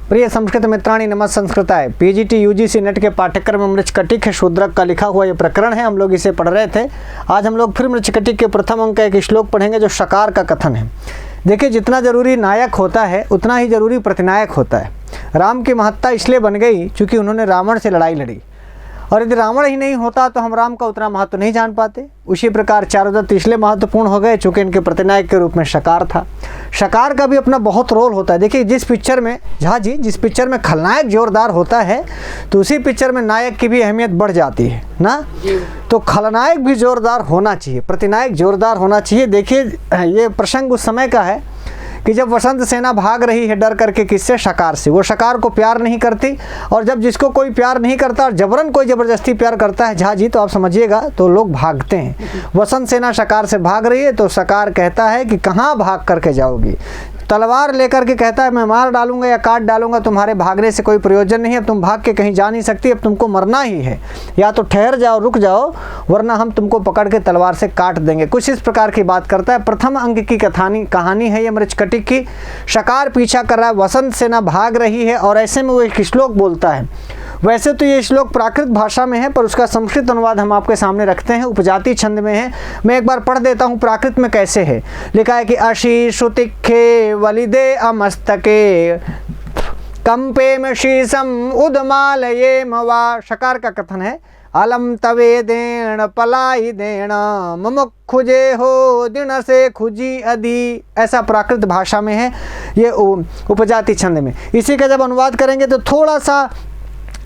प्रिय संस्कृत मित्राणी नमः संस्कृताय पीजीटी यूजीसी नेट के पाठ्यक्रम में मृच्छकटिक है शूद्रक का लिखा हुआ ये प्रकरण है। हम लोग इसे पढ़ रहे थे। आज हम लोग फिर मृच्छकटिक के प्रथम अंक का एक श्लोक पढ़ेंगे जो शकार का कथन है। देखिए, जितना जरूरी नायक होता है उतना ही जरूरी प्रतिनायक होता है। राम की महत्ता इसलिए बन गई क्योंकि उन्होंने रावण से लड़ाई लड़ी, और यदि रावण ही नहीं होता तो हम राम का उतना महत्व नहीं जान पाते। उसी प्रकार चारुदत्त इसलिए महत्वपूर्ण हो गए चूँकि इनके प्रतिनायक के रूप में शकार था। शकार का भी अपना बहुत रोल होता है। देखिए, जिस पिक्चर में जिस पिक्चर में खलनायक जोरदार होता है तो उसी पिक्चर में नायक की भी अहमियत बढ़ जाती है ना। तो खलनायक भी जोरदार होना चाहिए, प्रतिनायक जोरदार होना चाहिए। देखिए, ये प्रसंग उस समय का है कि जब वसंत सेना भाग रही है डर करके, किससे? शकार से। वो शकार को प्यार नहीं करती, और जब जिसको कोई प्यार नहीं करता और जबरन कोई ज़बरदस्ती प्यार करता है झा जी, तो आप समझिएगा तो लोग भागते हैं। वसंत सेना शकार से भाग रही है तो शकार कहता है कि कहाँ भाग करके जाओगी। तलवार लेकर के कहता है मैं मार डालूंगा या काट डालूंगा, तुम्हारे भागने से कोई प्रयोजन नहीं है। अब तुम भाग के कहीं जा नहीं सकती, अब तुमको मरना ही है। या तो ठहर जाओ, रुक जाओ, वरना हम तुमको पकड़ के तलवार से काट देंगे। कुछ इस प्रकार की बात करता है। प्रथम अंक की कहानी है ये मृच्छकटिक की। शकार पीछा कर रहा है, वसंत सेना भाग रही है, और ऐसे में वो एक श्लोक बोलता है। वैसे तो ये श्लोक प्राकृत भाषा में है, पर उसका संस्कृत अनुवाद हम आपके सामने रखते हैं। उपजाति छंद में है। मैं एक बार पढ़ देता हूँ प्राकृत में कैसे है। लिखा है कि अशी श्रुतिखे वलिदे अमस्तके कंपे में शीसम उदमालये मवा। शकार का कथन है, अलम तवे देण पलाई देण मुमुक्षुजे हो दिन से खुजी अदी। ऐसा प्राकृत भाषा में है ये उपजाति छंद में। इसी का जब अनुवाद करेंगे तो थोड़ा सा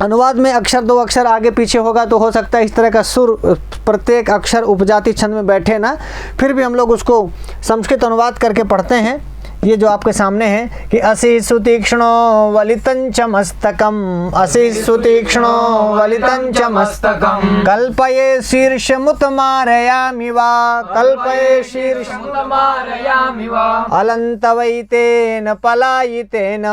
अनुवाद में अक्षर दो अक्षर आगे पीछे होगा, तो हो सकता है इस तरह का सुर प्रत्येक अक्षर उपजाति छंद में बैठे ना। फिर भी हम लोग उसको संस्कृत अनुवाद करके पढ़ते हैं। ये जो आपके सामने है कि असी सुतीक्ष्णो वलितं च मस्तकम, असी सुतीक्ष्णो वलितं च मस्तकम कल्पये शीर्षमुत्मारयामि वा, कल्पये शीर्षमुत्मारयामि वा अलन्तवैतेन पलायितेन,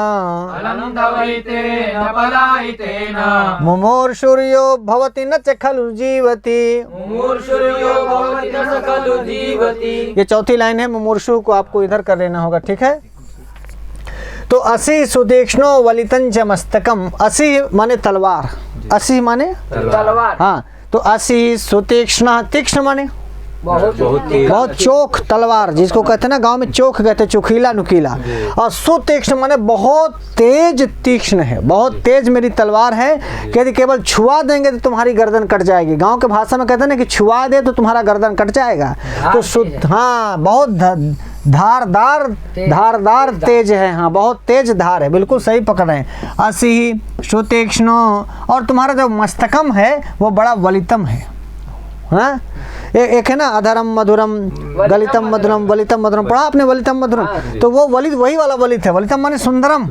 अलन्तवैतेन पलायितेन मुमूर्षुर्यो भवति न च खलु जीवति, मुमूर्षुर्यो भवति न च खलु जीवति। ये चौथी लाइन है। मुमूर्षु को आपको इधर कर लेना होगा, ठीक है। तो असी सुतीक्ष्णो वलितं च मस्तकम। असी माने तलवार, असी माने तलवार। हाँ, तो असी सुतीक्ष्ण, तीक्ष्ण माने बहुत चोख तलवार, जिसको कहते हैं ना गांव में चोख कहते हैं, चोखीला नुकीला। और सुतीक्ष्ण माने बहुत तेज तीक्ष्ण है, बहुत तेज मेरी तलवार है कि यदि केवल छुआ देंगे तो तुम्हारी गर्दन कट जाएगी। गांव के भाषा में कहते हैं ना कि छुआ दे तो तुम्हारा गर्दन कट जाएगा। तो हाँ, बहुत धारदार तेज है। हाँ, बहुत तेज धार है, बिल्कुल सही पकड़ रहे हैं। असी सुतीक्ष्णो, और तुम्हारा जो मस्तकम है वो बड़ा वलितम है। हाँ, एक है ना अधरम मधुरम गलितम मधुरम, वलितम मधुरम पढ़ा आपने, वलितम मधुरम। तो वो वलित वही वाला वलित है। वलितम माने सुंदरम,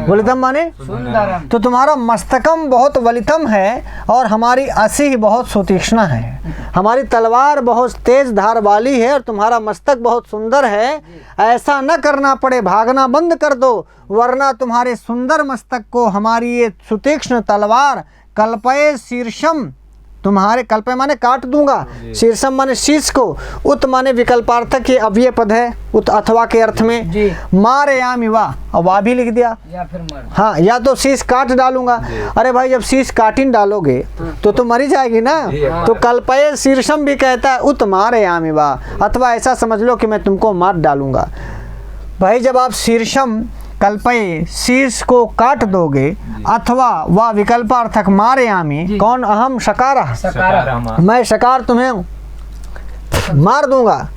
वलितम माने सुंदरम। तो तुम्हारा मस्तकम बहुत वलितम है और हमारी असी बहुत सुतीक्ष्ण है। हमारी तलवार बहुत तेज धार वाली है और तुम्हारा मस्तक बहुत सुंदर है। ऐसा न करना पड़े, भागना बंद कर दो, वरना तुम्हारे सुंदर मस्तक को हमारी ये सुतीक्ष्ण तलवार कल्पये शीर्षम, तुम्हारे कल्पे माने काट दूंगा, शीर्षम माने शीर्ष को, उत माने विकल्पार्थक ये अव्यय पद है उत अथवा के अर्थ में, मारयामि वा, और वा भी लिख दिया या फिर मार। हाँ, या तो शीर्ष काट डालूंगा। अरे भाई, जब शीर्ष काटिन डालोगे तो मरी जाएगी ना। तो कल्पये शीर्षम भी कहता है उत मारयामि वा, अथवा ऐसा समझ लो कि मैं तुमको मार डालूंगा। भाई, जब आप शीर्षम कल्पये शीर्ष को काट दोगे, अथवा वह विकल्पार्थक मारयामि, कौन? अहम शकारः, मैं शकार तुम्हें मार दूंगा।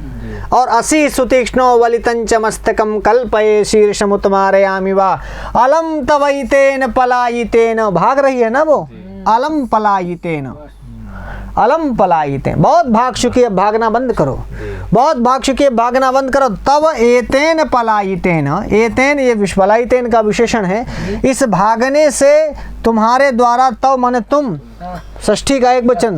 और असी सुतीक्ष्णो वलितं च मस्तकम कल्पये शीर्षमुत्मारयामि वा अलम तवैतेन पलायितेन। भाग रही है ना वो, अलम पलायितेन, अलम पलायिते, बहुत भाग चुकी है, भागना बंद करो, बहुत भाग चुकी है, भागना बंद करो। तब एतेन पलायितेन, एतेन ये विश्वलायितेन का विशेषण है। इस भागने से तुम्हारे द्वारा, तब माने तुम, षष्ठी का एक वचन,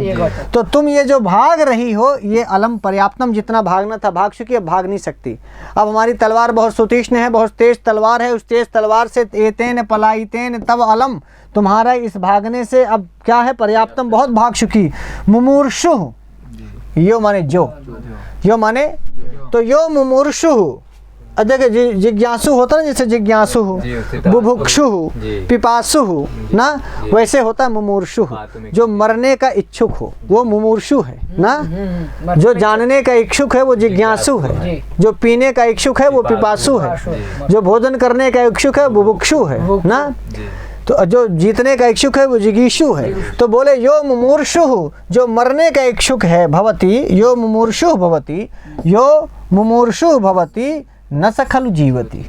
तो तुम ये जो भाग रही हो ये अलम पर्याप्तम, जितना भागना था भाग चुकी है, भाग नहीं सकती। अब हमारी तलवार बहुत सुतीक्ष्ण है, बहुत तेज तलवार है। उस तेज तलवार से एतेन पलायितेन, तब अलम, तुम्हारा इस भागने से अब क्या है? पर्याप्तम, बहुत भाग चुकी। मुमूर्षु, यो माने जो, यो माने तो यो मुमूर्षु, देखिए जिज्ञासु होता है ना, जैसे जिज्ञासु हो, बुभुक्षु हो, पिपासु हो ना, वैसे होता है मुमूर्षु हो। जो मरने का इच्छुक हो वो मुमूर्षु है ना, जो जानने का इच्छुक है वो जिज्ञासु है, जो पीने का इच्छुक है वो पिपासु है, जो भोजन करने का इच्छुक है वो बुभुक्षु है ना, तो जो जीतने का इच्छुक है वो जिगीषु है। तो बोले यो मुमूर्षु, जो मरने का इच्छुक है, भवती यो मुमूर्षु भवती, यो मुमूर्षु भवती न स खलु जीवती,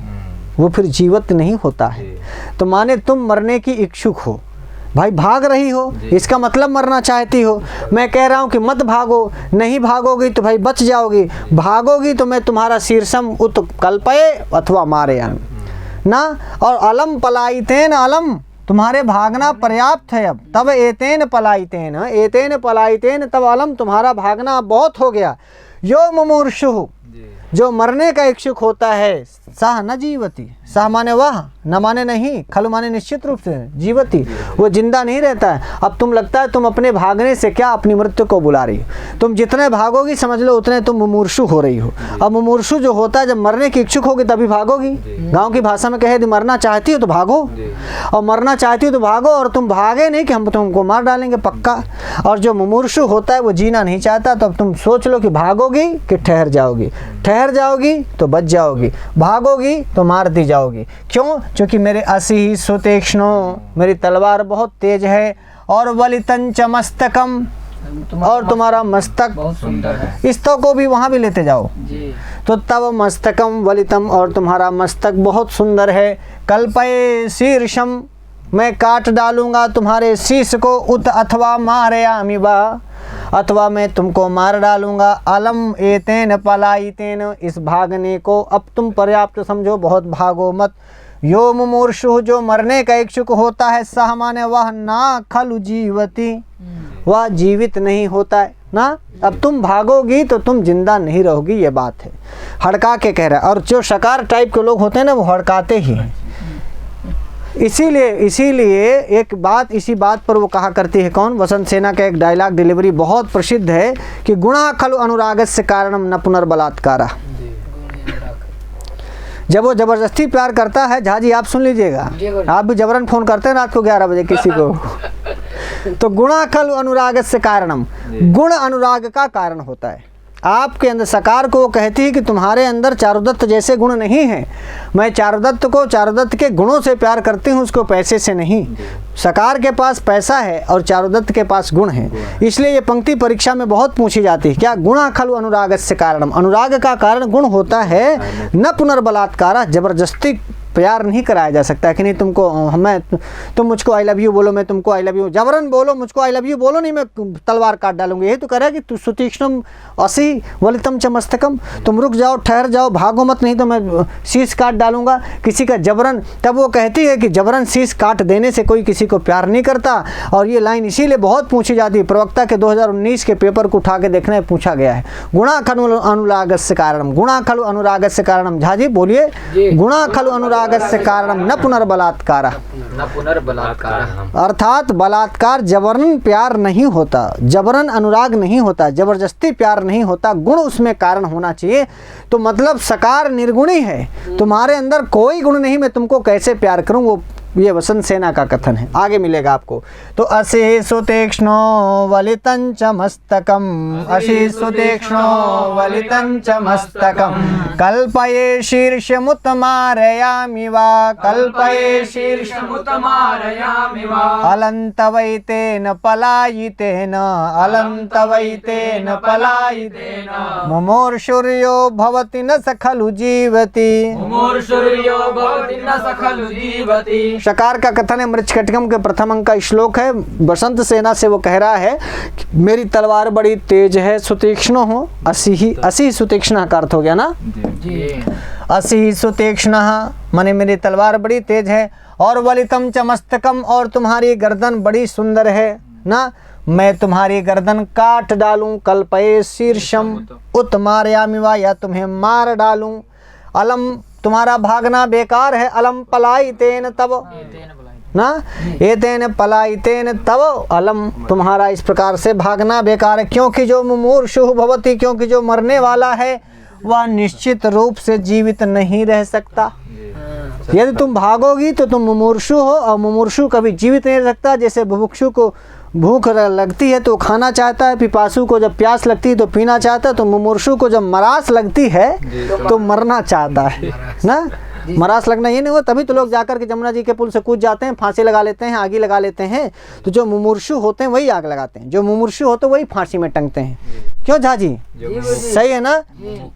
वो फिर जीवित नहीं होता है। तो माने तुम मरने की इच्छुक हो, भाई भाग रही हो, इसका मतलब मरना चाहती हो। मैं कह रहा हूँ कि मत भागो, नहीं भागोगी तो भाई बच जाओगी, भागोगी तो मैं तुम्हारा शीर्षम उत कल्पये अथवा मारयामि ना। और अलम पलायितेन, अलम तुम्हारे भागना पर्याप्त है अब, तब एतेन पलायितेन तब अलम तुम्हारा भागना बहुत हो गया। यो मुमूर्षु, जो मरने का इच्छुक होता है, सह न जीवती, सह माने वह, न माने नहीं, खलु माने निश्चित रूप से, जीवती वो जिंदा नहीं रहता है। अब तुम लगता है तुम अपने भागने से क्या अपनी मृत्यु को बुला रही हो। तुम जितने भागोगी समझ लो उतने तुम मुमूर्षु हो रही हो। अब मुमूर्षु जो होता है जब मरने की इच्छुक होगी तभी भागोगी। गाँव की भाषा में कहे मरना चाहती हो तो भागो, और मरना चाहती हो तो भागो, और तुम भागे नहीं कि हम तुमको मार डालेंगे पक्का। और जो मुमूर्षु होता है वो जीना नहीं चाहता, तो अब तुम सोच लो कि भागोगी कि ठहर जाओगी, ठहर जाओगी तो बच जाओगी, भागोगी तो मार दी जाओगी। क्यों? क्योंकि मेरे असी ही सुतीक्ष्णो, मेरी तलवार बहुत तेज है, और वलितंच मस्तकम, और तुम्हारा मस्तक बहुत सुंदर है। इस तो को भी वहाँ भी लेते जाओ जी। तो तब मस्तकम वलितम, और तुम्हारा मस्तक बहुत सुंदर है। कल्पये शीर्षम, मैं काट डालूंगा तुम्हारे शीश को, उत अथवा मारयामि वा, अथवा मैं तुमको मार डालूंगा। अलम एतेन पलायितेन, इस भागने को अब तुम पर्याप्त समझो, बहुत भागो मत। यो मुमूर्षु, जो मरने का इच्छुक होता है, सह माने वह, ना खलु जीवती, वह जीवित नहीं होता है ना। अब तुम भागोगी तो तुम जिंदा नहीं रहोगी, ये बात है, हड़का के कह रहा है। और जो शकार टाइप के लोग होते हैं ना वो हड़काते ही हैं। इसीलिए एक बात, इसी बात पर वो कहा करती है, कौन, वसंत सेना का एक डायलॉग डिलीवरी बहुत प्रसिद्ध है कि गुणा खलु अनुरागस्य कारणम न पुनर्बलात्कारा। जब वो जबरदस्ती प्यार करता है, झा जी आप सुन लीजिएगा, आप भी जबरन फोन करते हैं रात को 11 बजे किसी को तो गुणा खलु अनुरागस्य कारणम, गुण अनुराग का कारण होता है। आपके अंदर सकार को वो कहती है कि तुम्हारे अंदर चारुदत्त जैसे गुण नहीं हैं। मैं चारुदत्त को चारुदत्त के गुणों से प्यार करती हूँ, उसको पैसे से नहीं। सकार के पास पैसा है और चारुदत्त के पास गुण है, इसलिए ये पंक्ति परीक्षा में बहुत पूछी जाती है। क्या? गुणा खलु अनुरागस्य कारणम, अनुराग का कारण गुण होता है। न पुनर्बलात्कारा, जबरदस्ती प्यार नहीं कराया जा सकता कि नहीं तुम मुझको आई लव यू बोलो, मैं तुमको आई लव यू, जबरन बोलो, मुझको आई लव यू बोलो, नहीं मैं तलवार काट डालूंगी। यही तो कह रहा है कि तू सुतीक्ष्णम असी वलितम च मस्तकम, तुम रुक जाओ, ठहर जाओ, भागो मत, नहीं तो मैं शीश काट डालूंगा किसी का जबरन। तब वो कहती है कि जबरन शीश काट देने से कोई किसी को प्यार नहीं करता। और ये लाइन इसीलिए बहुत पूछी जाती है, प्रवक्ता के 2019 के पेपर को उठा के देखना है, पूछा गया है। गुणा खलु अनुरागस्य कारणम, गुणा खलु अनुरागस्य कारणम। झा जी बोलिए, गुणा खलु अनुरागस्य कारणम न पुनर्बलात्कारा, न पुनर्बलात्कारा, अर्थात बलात्कार जबरन प्यार नहीं होता, जबरन अनुराग नहीं होता, जबरदस्ती प्यार नहीं होता, गुण उसमें कारण होना चाहिए। तो मतलब सकार निर्गुणी है, तुम्हारे अंदर कोई गुण नहीं, मैं तुमको कैसे प्यार करूं, वो ये वसंत सेना का कथन है। आगे मिलेगा आपको। तो असी सुतीक्ष्णो वलितंच मस्तकम, असी सुतीक्ष्णो वलितंच मस्तकम, कल्पये शीर्षमुत मारयामि वा, कल्पये शीर्षमुत मारयामि वा, अलंतवैतेन पलायितेन, अलंतवैतेन पलायितेन, मुमूर्षुर्यो भवति न स खलु जीवति, मुमूर्षुर्यो भवति न स खलु जीवति। शकार का कथन है, मृच्छकटिकम के प्रथम अंक का श्लोक है। बसंत सेना से वो कह रहा है कि मेरी तलवार बड़ी तेज है, सुतीक्ष्ण हो, असी सुतीक्ष्ण का अर्थ हो गया ना जी। असी सुतीक्ष्ण माने मेरी तलवार बड़ी तेज है, और वलितम च मस्तकम, और तुम्हारी गर्दन बड़ी सुंदर है ना, मैं तुम्हारी गर्दन काट डालूं। कल्पये शीर्षम उत मारयामि वा, या तुम्हें मार डालूं। अलम, तुम्हारा भागना बेकार है। अलम पलायितेन तब ना, एतेन पलायितेन तब अलम, तुम्हारा इस प्रकार से भागना बेकार है। क्योंकि जो मुमूर्षु भवति, क्योंकि जो मरने वाला है वह निश्चित रूप से जीवित नहीं रह सकता। यदि तुम भागोगी तो तुम मुमूर्षु हो, और मुमूर्षु कभी जीवित नहीं रह सकता। जैसे बुभुक्षु को भूख लगती है तो खाना चाहता है, पिपासु को जब प्यास लगती है तो पीना चाहता है, तो मुमूर्षु को जब मरास लगती है तो मरना चाहता है ना। मरास लगना ये नहीं हो, तभी तो लोग जाकर के जमुना जी के पुल से कूद जाते हैं, फांसी लगा लेते हैं, आगी लगा लेते हैं। तो जो मुमूर्षु होते हैं वही आग लगाते हैं, जो मुमूर्षु होते हैं वही फांसी में टंगते हैं। क्यों झा जी, सही है ना।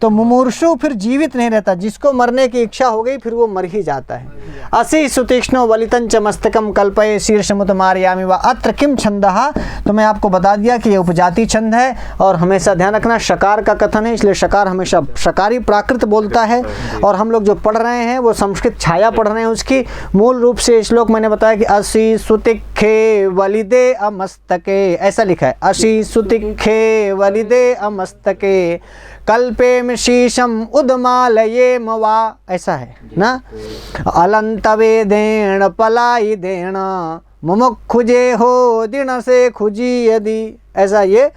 तो मुमूर्षु फिर जीवित नहीं रहता, जिसको मरने की इच्छा हो गई फिर वो मर ही जाता है। असि सुतीक्ष्णो वलितं च मस्तकम कल्पये शीर्षमुत मारयामि वा अत्र किम छंदः। तो मैं आपको बता दिया कि ये उपजाति छंद है, और हमेशा ध्यान रखना शकार का कथन है, इसलिए शकार हमेशा शकारी प्राकृत बोलता है। और हम लोग जो पढ़ रहे हैं वो संस्कृत छाया पढ़ रहे हैं उसकी। मूल रूप से श्लोक मैंने बताया कि असि सुतिखे वलिदे अमस्तके, ऐसा लिखा है, असि सुतिखे वलिदे अमस्तके कल्पेम शीशम उदमालये मवा, ऐसा है ना। अलंतवे देण पलाई देण मुमुक्षुजे हो दिन से खुजी यदि, ऐसा ये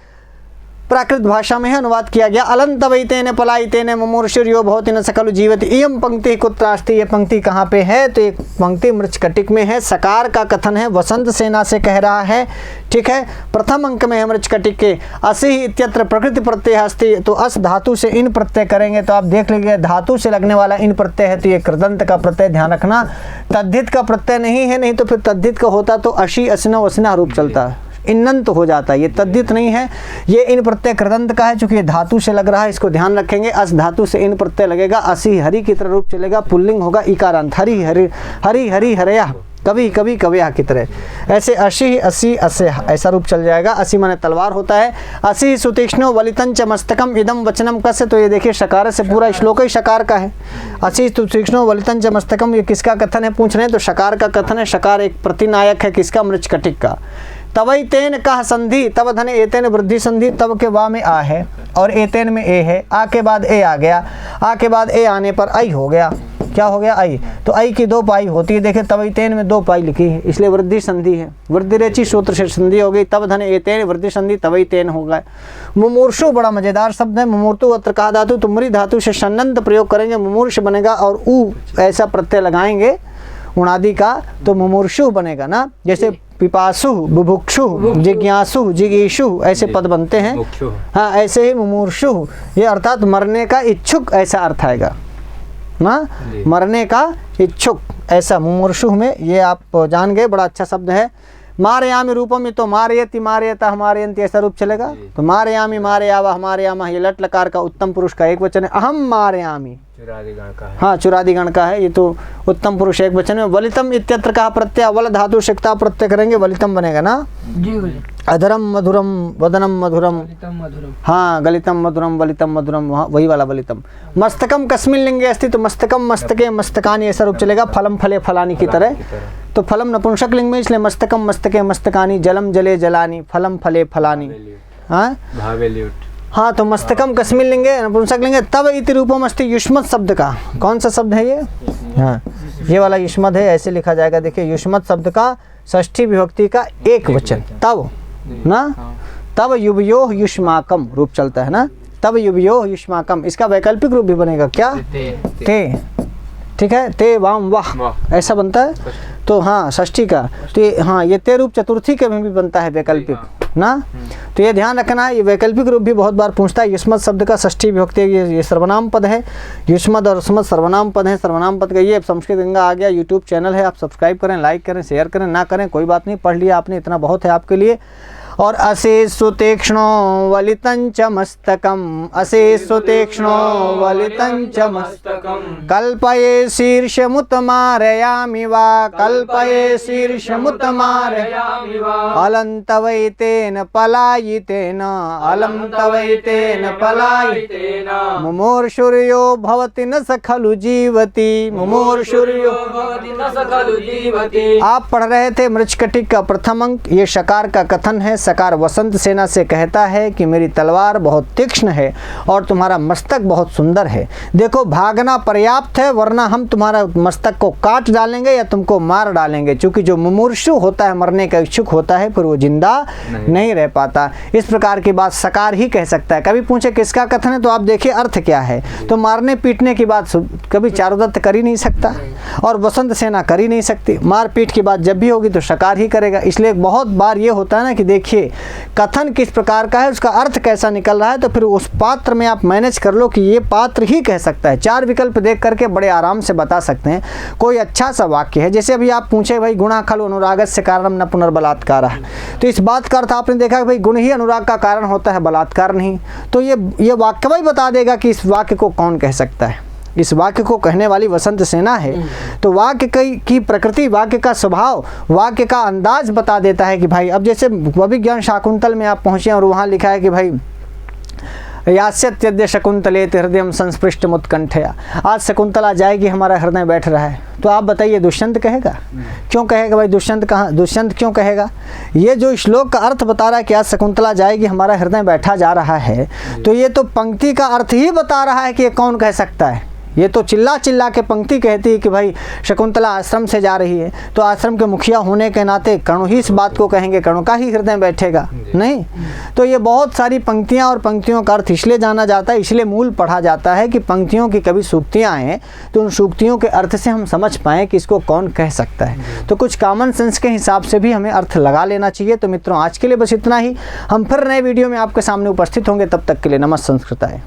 प्राकृत भाषा में है अनुवाद किया गया। अलंतवैतेन पलायितेन मुमूर्षुर्यो भवति न सकलु जीवति इयं पंक्ति कुत्रास्ति। ये पंक्ति कहाँ पे है, तो एक पंक्ति मृच्छकटिक में है। सकार का कथन है, वसंत सेना से कह रहा है, ठीक है। प्रथम अंक में है मृच्छकटिक के असि इत्यत्र प्रकृति प्रत्यय अस्ति। तो अस धातु से इन प्रत्यय करेंगे तो आप देख लीजिए धातु से लगने वाला इन प्रत्यय है, तो ये कृदंत का प्रत्यय ध्यान रखना। तद्धित का प्रत्यय नहीं है, नहीं तो फिर तद्धित का होता तो अशी असिना वसिना रूप चलता है, इन्नंत हो जाता है। ये तद्धित नहीं है, ये इन प्रत्यय कृदंत का है, चूंकि ये धातु से लग रहा है, इसको ध्यान रखेंगे। अस धातु से इन प्रत्यय लगेगा, असी हरि की तरह रूप चलेगा, पुल्लिंग होगा इकारांत, हरि हरि हरि हरि हरया, कभी कभी कवया की तरह। ऐसे अशी असी असे ऐसा रूप चल जाएगा। असी माने तलवार होता है। असी सुतीक्ष्णो वलितं च मस्तकम इदम वचनम कस्य, तो ये देखिए शकार से पूरा श्लोक ही शकार का है। असी सुतीक्ष्णो वलितं च मस्तकम, ये किसका कथन है पूछ रहे हैं, तो शकार का कथन है। शकार एक प्रतिनायक है, किसका, मृच्छकटिक का। तवई तेन कह संधि, तब धन एतेन वृद्धि संधि, तब के वा में आ है और एतेन में ए है, आ के बाद ए आ गया, आ के बाद ए आने पर आई हो गया। क्या हो गया, आई। तो आई की दो पाई होती है, देखे तवई तेन में दो पाई लिखी है, इसलिए वृद्धि संधि है। वृद्धि रेची सूत्र से संधि हो गई, तब धन एतेन वृद्धि संधि तवई तेन हो गया। मुमूर्षु बड़ा मजेदार शब्द है। मुमूर्तु अत्र कहा धातु, तो मुरी धातु से सन्नंत प्रयोग करेंगे, मुमूर्ष बनेगा, और ऊ ऐसा प्रत्यय लगाएंगे उणादि का, तो मुमूर्षु बनेगा ना। जैसे पिपासु, बुभुक्षु, जिज्ञासु, जिगीषु ऐसे पद बनते हैं। हाँ, ऐसे ही मुमूर्षु, ये अर्थात मरने का इच्छुक, ऐसा अर्थ आएगा ना, मरने का इच्छुक, ऐसा मुमूर्षु में ये आप जान गए, बड़ा अच्छा शब्द है। मारयामि रूपम, ये तो मारयति मारयता मारयन्ति ऐसा रूप चलेगा। तो मारयामि मारयावा मारयामा, ये लट लकार का उत्तम पुरुष का एक वचन है। अहम मारयामि, चुरादिगण का है। हाँ, चुरादिगण का है, ये तो उत्तम पुरुष एक वचन में। वलितम इत्यत्र का प्रत्यय, वल धातु शिक्ता प्रत्यय करेंगे, वलितम बनेगा ना। अधरम मधुरम वदनम मधुरम, हाँ, गलितम मधुरम वलितम मधुरम, वही वाला वलितम। मस्तकम कस्मिन लिंगे अस्ति, तो मस्तकम मस्तके मस्तकानि ऐसा रूप चलेगा, फलम फले फलानी की तरह। तो फलम नपुंसक लिंग में, इसलिए मस्तकम मस्तके मस्तकानि, जलम जले जलानि, फलम फले फलानी। हाँ, तो मस्तकम कस्मिन लिंगे नपुंसक लिंगे, तब इति रूपम अस्ति। युष्मत शब्द का कौन सा शब्द है ये, हाँ, ये वाला युष्मत है, ऐसे लिखा जाएगा। देखिए युष्मत शब्द का षष्ठी विभक्ति का एक वचन, तब ना, तब युवयो युष्माकम रूप चलता है ना, तब युवयो युष्माकम। इसका वैकल्पिक रूप भी बनेगा क्या, ते, ठीक है, ते वाम वाह ऐसा बनता है। तो हाँ, षष्ठी का, तो ये हाँ, ये ते रूप चतुर्थी के में भी बनता है वैकल्पिक ना। तो ये ध्यान रखना है, ये वैकल्पिक रूप भी बहुत बार पूछता है। युष्मत शब्द का षष्ठी विभक्ति, ये सर्वनाम पद है। युष्मत और स्मत सर्वनाम पद है। सर्वनाम पद का ये संस्कृत गंगा आ गया, यूट्यूब चैनल है, आप सब्सक्राइब करें, लाइक करें, शेयर करें, ना करें कोई बात नहीं, पढ़ लिया आपने, इतना बहुत है आपके लिए। और अशेषु तीक्ष्णो वलितं च मस्तकम, अशेषु तीक्ष्णो वलितं च मस्तकम कल्पये शीर्षमुत मारयामि वा, कल्पये शीर्षमुत मारयामि वा, अलंतवैतेन पलायितेन, अलंतवैतेन पलायितेन, मुमूर्षुर्यो भवति न स खलु जीवति, मुमूर्षुर्यो भवति न स खलु जीवति। आप पढ़ रहे थे मृच्छकटिक का प्रथम अंक, ये शकार का कथन है। सकार वसंत सेना से कहता है कि मेरी तलवार बहुत तीक्ष्ण है और तुम्हारा मस्तक बहुत सुंदर है। देखो भागना पर्याप्त है, वरना हम तुम्हारा मस्तक को काट डालेंगे या तुमको मार डालेंगे। क्योंकि जो मुमूर्षु होता है, मरने का इच्छुक होता है, फिर वो जिंदा नहीं रह पाता। इस प्रकार की बात सकार ही कह सकता है। कभी पूछे किसका कथन है तो आप देखिए अर्थ क्या है। तो मारने पीटने की बात कभी चारुदत्त कर ही नहीं सकता और वसंत सेना कर ही नहीं सकती। मार पीट की बात जब भी होगी तो सकार ही करेगा। इसलिए बहुत बार ये होता है ना कि देखिए कथन किस प्रकार का है, उसका अर्थ कैसा निकल रहा है, तो फिर उस पात्र में आप मैनेज कर लो कि ये पात्र ही कह सकता है। 4 विकल्प देख करके बड़े आराम से बता सकते हैं। कोई अच्छा सा वाक्य है, जैसे अभी आप पूछे भाई गुणा खलु अनुरागस्य कारणम न पुनर्बलात्कारः, तो इस बात का अर्थ आपने देखा कि भाई गुण ही अनुराग का कारण होता है, बलात्कार नहीं। तो ये वाक्य भाई बता देगा कि इस वाक्य को कौन कह सकता है। इस वाक्य को कहने वाली वसंत सेना है। तो वाक्य की प्रकृति, वाक्य का स्वभाव, वाक्य का अंदाज बता देता है कि भाई अब जैसे अभिज्ञान शाकुंतल में आप पहुँचे और वहाँ लिखा है कि भाई यास्यत्यद्य शकुंतलेति हृदयम संस्पृष्टम उत्कंठया, आज शकुंतला जाएगी हमारा हृदय बैठ रहा है। तो आप बताइए दुष्यंत कहेगा? क्यों कहेगा भाई? दुष्यंत क्यों कहेगा? ये जो श्लोक का अर्थ बता रहा है कि आज शकुंतला जाएगी हमारा हृदय बैठा जा रहा है, तो ये तो पंक्ति का अर्थ ही बता रहा है कि ये कौन कह सकता है। ये तो चिल्ला चिल्ला के पंक्ति कहती है कि भाई शकुंतला आश्रम से जा रही है, तो आश्रम के मुखिया होने के नाते कणु ही इस बात को कहेंगे, कणु का ही हृदय बैठेगा नहीं। तो ये बहुत सारी पंक्तियां और पंक्तियों का अर्थ इसलिए जाना जाता है, इसलिए मूल पढ़ा जाता है कि पंक्तियों की कभी सूक्तियाँ आएँ तो उन सूक्तियों के अर्थ से हम समझ पाएँ कि इसको कौन कह सकता है। तो कुछ कॉमन सेंस के हिसाब से भी हमें अर्थ लगा लेना चाहिए। तो मित्रों आज के लिए बस इतना ही। हम फिर नए वीडियो में आपके सामने उपस्थित होंगे। तब तक के लिए नमस्ते संस्कृताय।